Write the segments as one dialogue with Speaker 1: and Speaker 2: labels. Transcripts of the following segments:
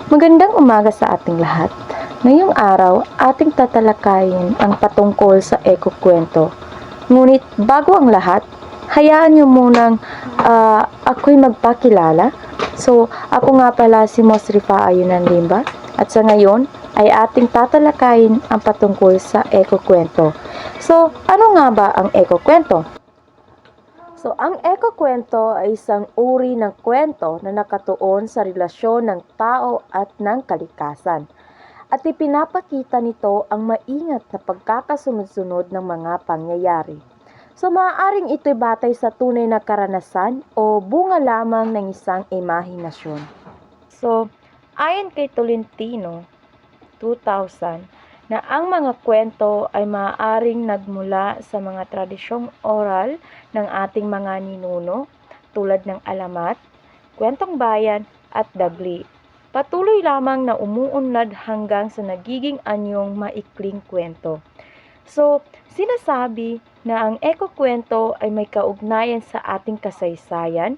Speaker 1: Magandang umaga sa ating lahat. Ngayong araw, ating tatalakayin ang patungkol sa ekuwento. Ngunit bago ang lahat, hayaan niyo munang ako'y magpakilala. Ako nga pala si Mosrifa Ayunan Limba at sa ngayon ay ating tatalakayin ang patungkol sa ekuwento. Ano nga ba ang ekuwento? Ang ekuwento ay isang uri ng kwento na nakatuon sa relasyon ng tao at ng kalikasan. At ipinapakita nito ang maingat na pagkakasunod-sunod ng mga pangyayari. Maaaring ito'y batay sa tunay na karanasan o bunga lamang ng isang imahinasyon. Ayon kay Tolentino, 2000, na ang mga kwento ay maaaring nagmula sa mga tradisyong oral ng ating mga ninuno tulad ng alamat, kwentong bayan at dagli. Patuloy lamang na umuunlad hanggang sa nagiging anyong maikling kwento. Sinasabi na ang ekuwento ay may kaugnayan sa ating kasaysayan,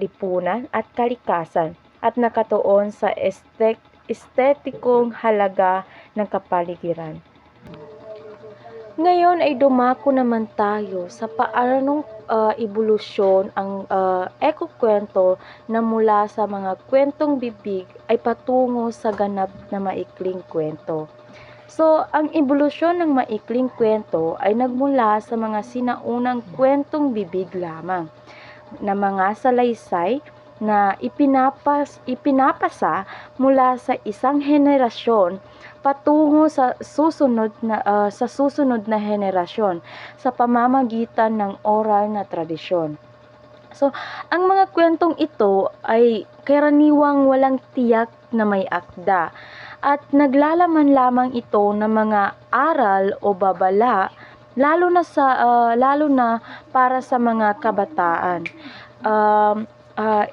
Speaker 1: lipunan at kalikasan at nakatuon sa estetikong halaga ng kapaligiran. Ngayon ay dumako naman tayo sa paanong ebolusyon ang ekuwento na mula sa mga kwentong bibig ay patungo sa ganap na maikling kwento. Ang ebolusyon ng maikling kwento ay nagmula sa mga sinaunang kwentong bibig lamang na mga salaysay na ipinapasa mula sa isang henerasyon patungo sa susunod na henerasyon sa pamamagitan ng oral na tradisyon. Ang mga kwentong ito ay karaniwang walang tiyak na may akda at naglalaman lamang ito ng mga aral o babala lalo na para sa mga kabataan.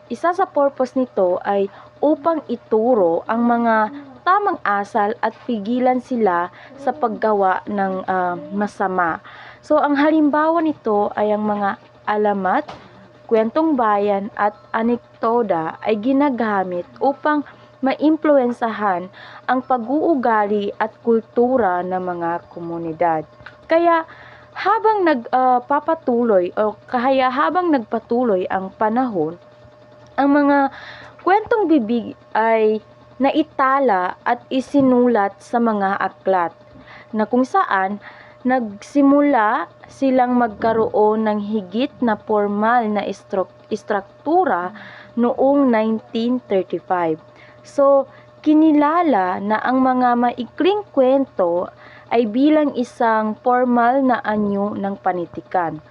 Speaker 1: Isa sa purpose nito ay upang ituro ang mga tamang asal at pigilan sila sa paggawa ng masama. Ang halimbawa nito ay ang mga alamat, kwentong bayan at anekdoda ay ginagamit upang maimpluwensahan ang pag-uugali at kultura ng mga komunidad. Kaya habang nagpatuloy ang panahon, ang mga kwentong bibig ay naitala at isinulat sa mga aklat na kung saan nagsimula silang magkaroon ng higit na formal na istruktura noong 1935. Kinilala na ang mga maikling kwento ay bilang isang formal na anyo ng panitikan.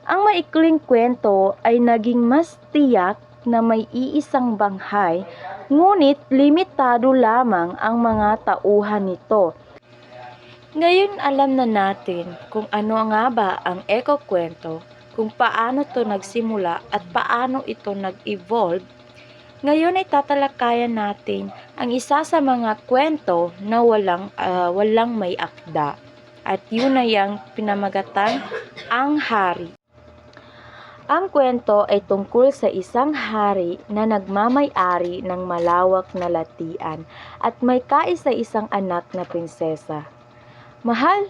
Speaker 1: Ang maikling kwento ay naging mas tiyak na may iisang banghay, ngunit limitado lamang ang mga tauhan nito. Ngayon alam na natin kung ano nga ba ang ekuwento, kung paano ito nagsimula at paano ito nag-evolve. Ngayon ay tatalakayan natin ang isa sa mga kwento na walang may akda. At yun ay ang pinamagatan, ang hari. Ang kwento ay tungkol sa isang hari na nagmamay-ari ng malawak na latian at may kaisa-isang anak na prinsesa. Mahal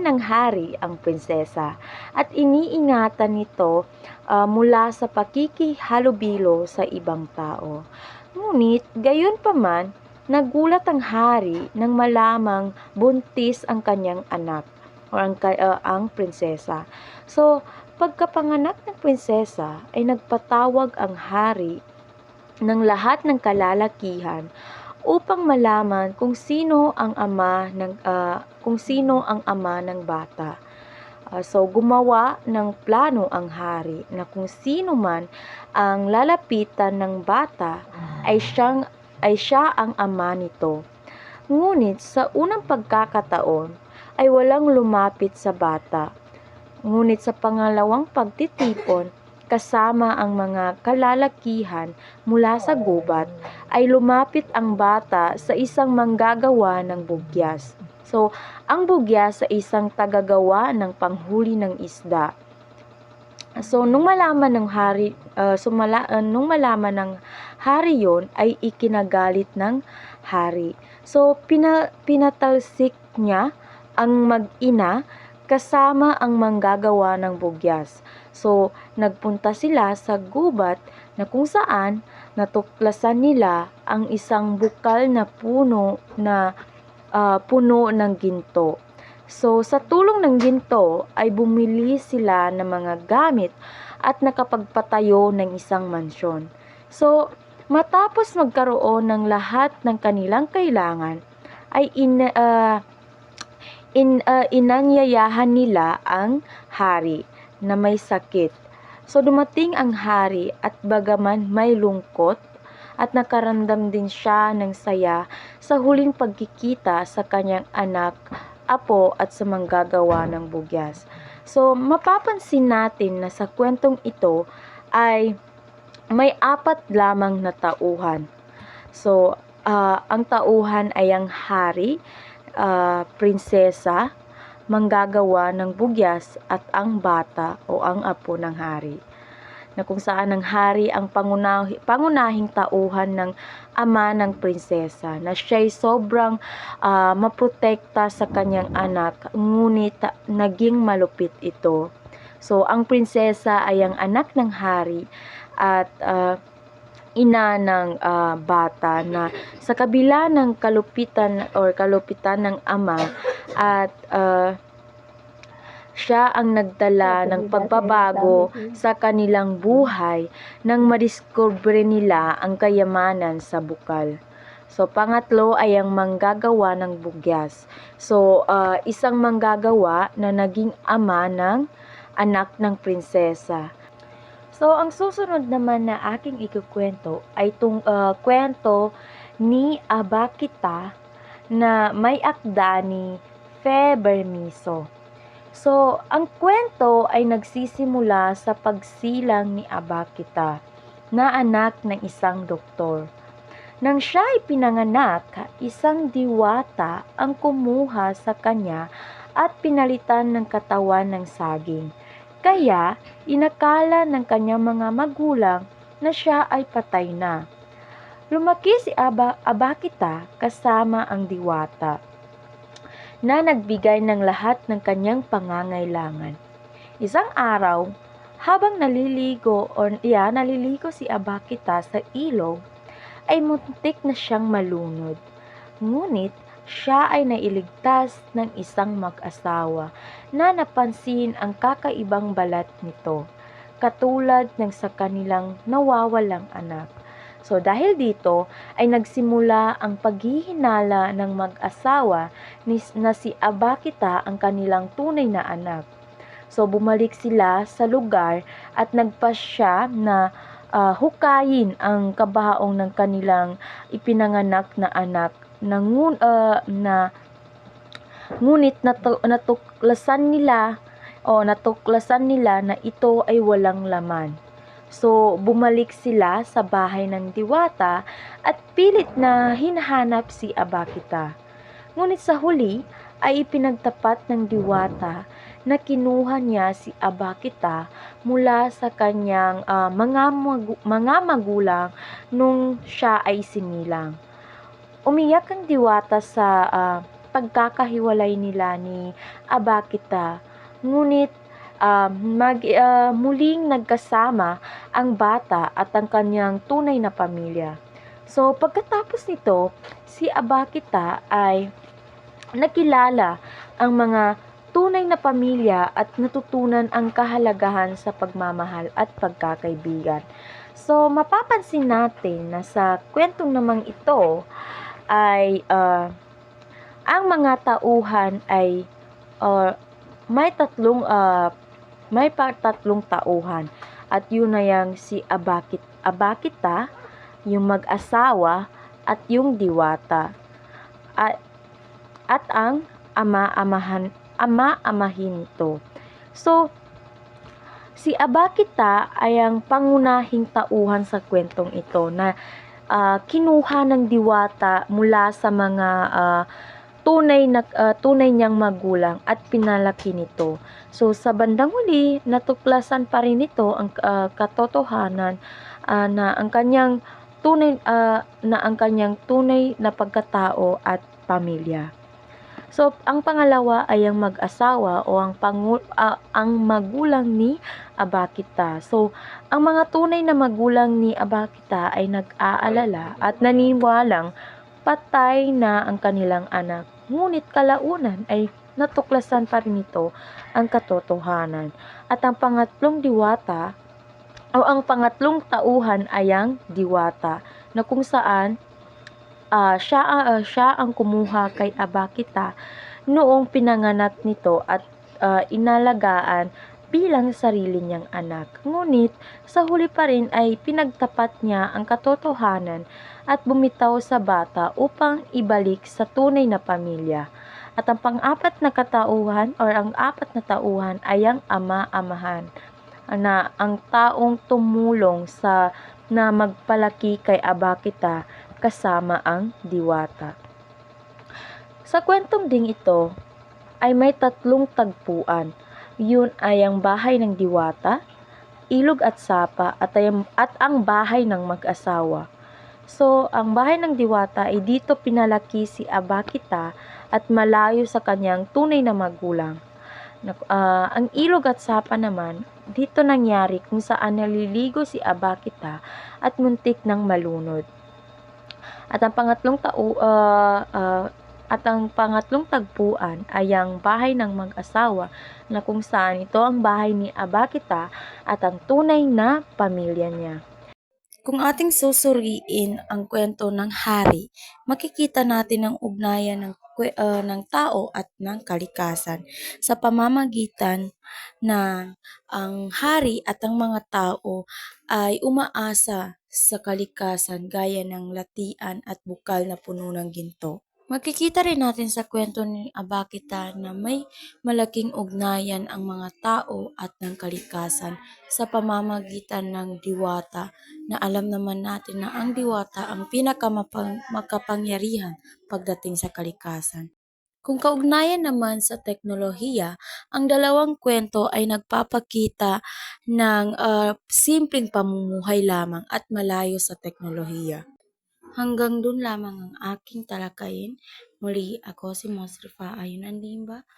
Speaker 1: ng hari ang prinsesa at iniingatan nito mula sa pakikihalubilo sa ibang tao. Ngunit gayunpaman, nagulat ang hari nang malamang buntis ang kanyang anak o ang prinsesa. Pagkapanganak ng prinsesa ay nagpatawag ang hari ng lahat ng kalalakihan upang malaman kung sino ang ama ng bata. Gumawa ng plano ang hari na kung sino man ang lalapitan ng bata ay siya ang ama nito. Ngunit sa unang pagkakataon ay walang lumapit sa bata. Ngunit sa pangalawang pagtitipon, kasama ang mga kalalakihan mula sa gubat, ay lumapit ang bata sa isang manggagawa ng bugyas. Ang bugyas sa isang tagagawa ng panghuli ng isda. So nung malaman ng hari nung malaman ng hari yon ay ikinagalit ng hari. So pinatalsik niya ang mag-ina kasama ang manggagawa ng bugyas. So nagpunta sila sa gubat na kung saan natuklasan nila ang isang bukal na puno ng ginto. So, sa tulong ng ginto ay bumili sila ng mga gamit at nakapagpatayo ng isang mansyon. So, matapos magkaroon ng lahat ng kanilang kailangan, ay inangyayahan nila ang hari na may sakit. So, dumating ang hari at bagaman may lungkot, at nakaramdam din siya ng saya sa huling pagkikita sa kanyang anak, apo at sa manggagawa ng bugyas. So, mapapansin natin na sa kwentong ito ay may 4 lamang na tauhan. So, ang tauhan ay ang hari, prinsesa, manggagawa ng bugyas at ang bata o ang apo ng hari, na kung saan ang hari ang pangunahing tauhan ng ama ng prinsesa, na siya'y sobrang maprotekta sa kanyang anak, ngunit naging malupit ito. So, ang prinsesa ay ang anak ng hari at ina ng bata, na sa kabila ng kalupitan ng ama at siya ang nagdala ng pagbabago sa kanilang buhay nang madiskubre nila ang kayamanan sa bukal. So, pangatlo ay ang manggagawa ng bugyas. So, isang manggagawa na naging ama ng anak ng prinsesa. So, ang susunod naman na aking ikukwento ay kwento ni Abakita na may akda ni Febermiso. So, ang kwento ay nagsisimula sa pagsilang ni Abakita na anak ng isang doktor. Nang siya ay pinanganak, isang diwata ang kumuha sa kanya at pinalitan ng katawan ng saging. Kaya, inakala ng kanyang mga magulang na siya ay patay na. Lumaki si Abakita kasama ang diwata, na nagbigay ng lahat ng kanyang pangangailangan. Isang araw, habang naliligo si Abakita sa ilog, ay muntik na siyang malunod. Ngunit siya ay nailigtas ng isang mag-asawa na napansin ang kakaibang balat nito, katulad ng sa kanilang nawawalang anak. So, dahil dito ay nagsimula ang paghihinala ng mag-asawa na si Abakita ang kanilang tunay na anak. So, bumalik sila sa lugar at nagpasya na hukayin ang kabaong ng kanilang ipinanganak na anak, ngunit natuklasan nila na ito ay walang laman. So, bumalik sila sa bahay ng diwata at pilit na hinahanap si Abakita. Ngunit sa huli ay ipinagtapat ng diwata na kinuha niya si Abakita mula sa kanyang mga magulang nung siya ay sinilang. Umiyak ang diwata sa pagkakahiwalay nila ni Abakita, ngunit muling nagkasama ang bata at ang kanyang tunay na pamilya. So, pagkatapos nito, si Abakita ay nakilala ang mga tunay na pamilya at natutunan ang kahalagahan sa pagmamahal at pagkakaibigan. So, mapapansin natin na sa kwentong namang ito ay ang mga tauhan ay may tatlong tauhan, at yun na yung si Abakita, yung mag-asawa at yung diwata, at ang ama-amahin nito. So, si Abakita ay ang pangunahing tauhan sa kwentong ito na kinuha ng diwata mula sa mga tunay niyang magulang at pinalaki nito. So sa bandang huli, natuklasan pa rin nito ang katotohanan na ang kanyang tunay na pagkatao at pamilya. So, ang pangalawa ay ang mag-asawa o ang magulang ni Abakita. So, ang mga tunay na magulang ni Abakita ay nag-aalala at naniniwalang patay na ang kanilang anak. Ngunit kalaunan ay natuklasan pa rin ito ang katotohanan. At ang pangatlong diwata o ang pangatlong tauhan ay ang diwata na kung saan siya ang kumuha kay Abakita noong pinanganak nito at inalagaan bilang sarili niyang anak. Ngunit sa huli pa rin ay pinagtapat niya ang katotohanan at bumitaw sa bata upang ibalik sa tunay na pamilya. At ang pang-apat na katauhan or ang apat na tauhan ay ang ama-amahan na ang taong tumulong na magpalaki kay Abakita kasama ang diwata. Sa kwentong ding ito ay may tatlong tagpuan. Yun ay ang bahay ng diwata, ilog at sapa at ang bahay ng mag-asawa. So, ang bahay ng diwata ay dito pinalaki si Abakita at malayo sa kanyang tunay na magulang. Ang ilog at sapa naman, dito nangyari kung saan naliligo si Abakita at muntik ng malunod. At ang pangatlong tagpuan ay ang bahay ng mag-asawa na kung saan ito ang bahay ni Abakita at ang tunay na pamilya niya. Kung ating susuriin ang kwento ng hari, makikita natin ang ugnayan ng tao at ng kalikasan sa pamamagitan ng ang hari at ang mga tao ay umaasa sa kalikasan gaya ng latian at bukal na puno ng ginto. Makikita rin natin sa kwento ni Abakita na may malaking ugnayan ang mga tao at ng kalikasan sa pamamagitan ng diwata na alam naman natin na ang diwata ang pinakamakapangyarihan pagdating sa kalikasan. Kung kaugnayan naman sa teknolohiya, ang dalawang kwento ay nagpapakita ng simpleng pamumuhay lamang at malayo sa teknolohiya. Hanggang dun lamang ang aking talakayin. Muli ako si Mosrifa Ayun Andimba